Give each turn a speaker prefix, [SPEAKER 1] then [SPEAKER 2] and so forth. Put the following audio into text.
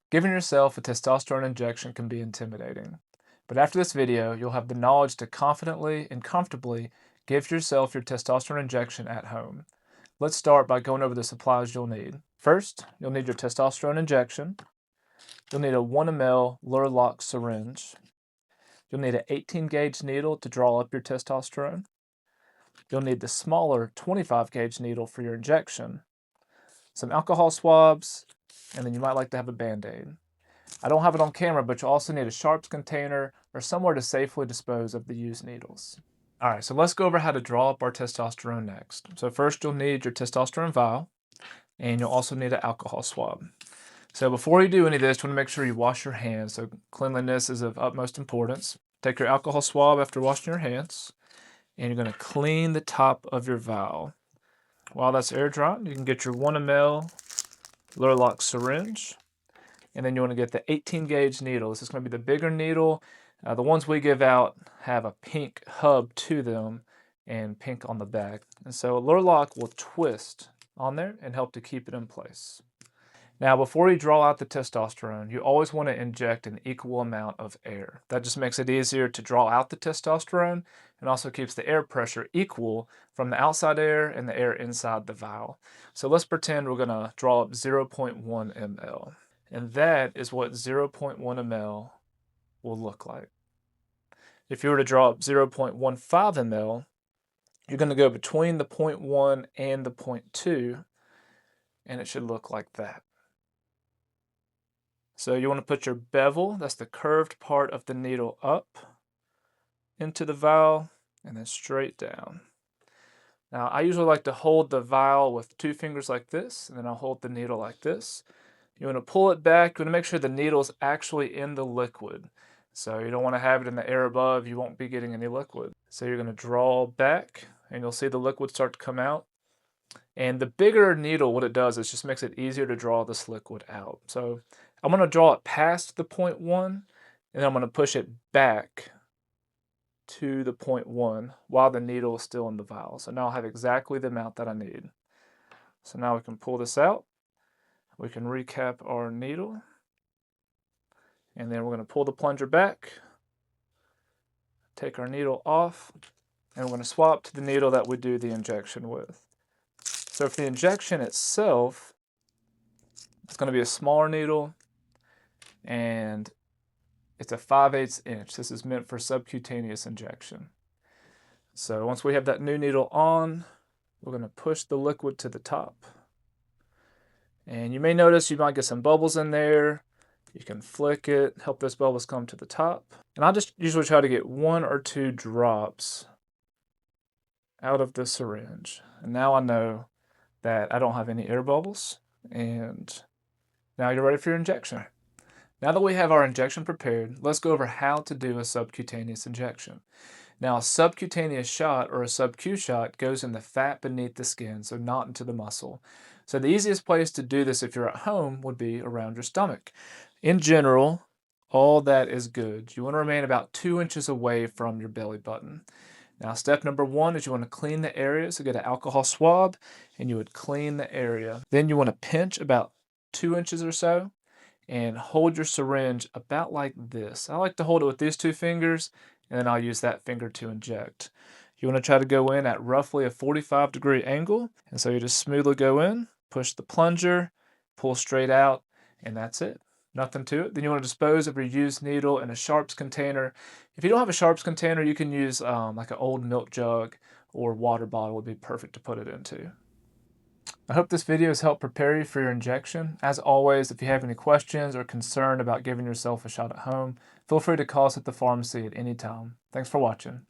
[SPEAKER 1] Giving yourself a testosterone injection can be intimidating, but after this video, you'll have the knowledge to confidently and comfortably give yourself your testosterone injection at home. Let's start by going over the supplies you'll need. First, you'll need your testosterone injection. You'll need a 1 ml Lure-Lock syringe. You'll need an 18 gauge needle to draw up your testosterone. You'll need the smaller 25 gauge needle for your injection, some alcohol swabs, and then you might like to have a Band-Aid. I don't have it on camera, but you'll also need a sharps container or somewhere to safely dispose of the used needles. All right, so let's go over how to draw up our testosterone next. So first you'll need your testosterone vial, and you'll also need an alcohol swab. So before you do any of this, you want to make sure you wash your hands. So cleanliness is of utmost importance. Take your alcohol swab after washing your hands, and you're going to clean the top of your vial. While that's air drying, you can get your 1 ml Lure-Lock syringe, and then you want to get the 18 gauge needle. This is going to be the bigger needle. The ones we give out have a pink hub to them and pink on the back. And so a Lure-Lock will twist on there and help to keep it in place. Now, before you draw out the testosterone, you always want to inject an equal amount of air. That just makes it easier to draw out the testosterone and also keeps the air pressure equal from the outside air and the air inside the vial. So let's pretend we're going to draw up 0.1 ml. And that is what 0.1 ml will look like. If you were to draw up 0.15 ml, you're going to go between the 0.1 and the 0.2, and it should look like that. So you want to put your bevel, that's the curved part of the needle, up into the vial and then straight down. Now I usually like to hold the vial with 2 fingers like this, and then I'll hold the needle like this. You want to pull it back. You want to make sure the needle's actually in the liquid. So you don't want to have it in the air above. You won't be getting any liquid. So you're going to draw back, and you'll see the liquid start to come out. And the bigger needle, what it does is just makes it easier to draw this liquid out. So I'm going to draw it past the 0.1, and then I'm going to push it back to the 0.1 while the needle is still in the vial. So now I'll have exactly the amount that I need. So now we can pull this out. We can recap our needle, and then we're going to pull the plunger back, take our needle off, and we're going to swap to the needle that we do the injection with. So for the injection itself, it's going to be a smaller needle, and it's a 5/8 inch. This is meant for subcutaneous injection. So once we have that new needle on, we're going to push the liquid to the top. And you may notice you might get some bubbles in there. You can flick it, help those bubbles come to the top. And I just usually try to get 1 or 2 drops out of the syringe. And now I know that I don't have any air bubbles. And now you're ready for your injection. Now that we have our injection prepared, let's go over how to do a subcutaneous injection. Now, a subcutaneous shot or a sub-Q shot goes in the fat beneath the skin, so not into the muscle. So the easiest place to do this if you're at home would be around your stomach. In general, all that is good. You want to remain about 2 inches away from your belly button. Now, step number 1 is you want to clean the area. So get an alcohol swab, and you would clean the area. Then you want to pinch about 2 inches or so, and hold your syringe about like this. I like to hold it with these 2 fingers, and then I'll use that finger to inject. You want to try to go in at roughly a 45-degree angle, and so you just smoothly go in, push the plunger, pull straight out, and that's it. Nothing to it. Then you want to dispose of your used needle in a sharps container. If you don't have a sharps container, you can use like an old milk jug or water bottle would be perfect to put it into. I hope this video has helped prepare you for your injection. As always, if you have any questions or concern about giving yourself a shot at home, feel free to call us at the pharmacy at any time. Thanks for watching.